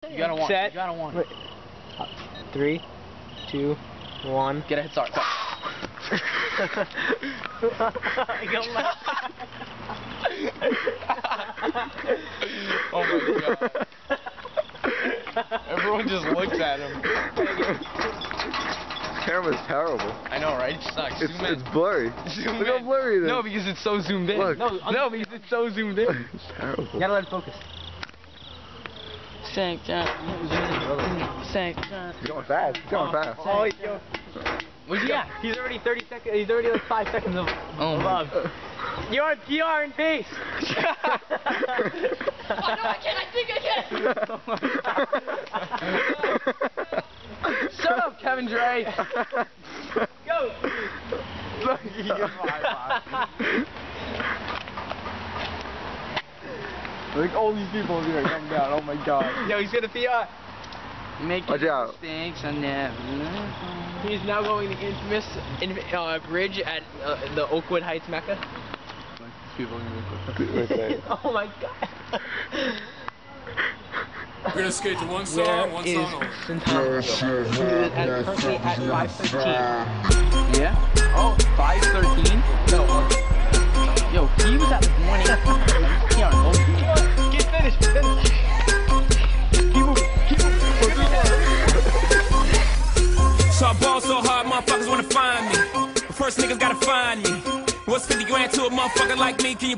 You gotta want. Set. You gotta want. Wait. 3, 2, 1. Get a head start. Go. Oh my god. Everyone just looks at him. Camera's terrible. I know, right? It sucks. It's blurry. Look how blurry it is. No, because it's so zoomed in. Look. No, because it's so zoomed in. It's terrible. You gotta let it focus. Sank down. Sank down. He's going fast. He's going fast. Oh, yo. Where's he at? He's already 30 seconds. He's already like 5 seconds above. You're on PR and base. Oh no, I can't. I think I can. Shut up, Kevin Dre. Go. Look, he gets my Look, all these people over here coming down. Oh my god. Yo, he's gonna PR. Making mistakes I never learned. He's now going the infamous bridge at the Oakwood Heights Mecca. Oh my god. We're gonna skate to one song, one song only. Currently at 5:13. Yeah? Oh, 5:13? No. Yo, he was at 1 a.m. Get finished. Finish. Keep moving. Keep moving. So I ball so hard, motherfuckers wanna find me. But first niggas gotta find me. What's 50 grand to a motherfucker like me? Can you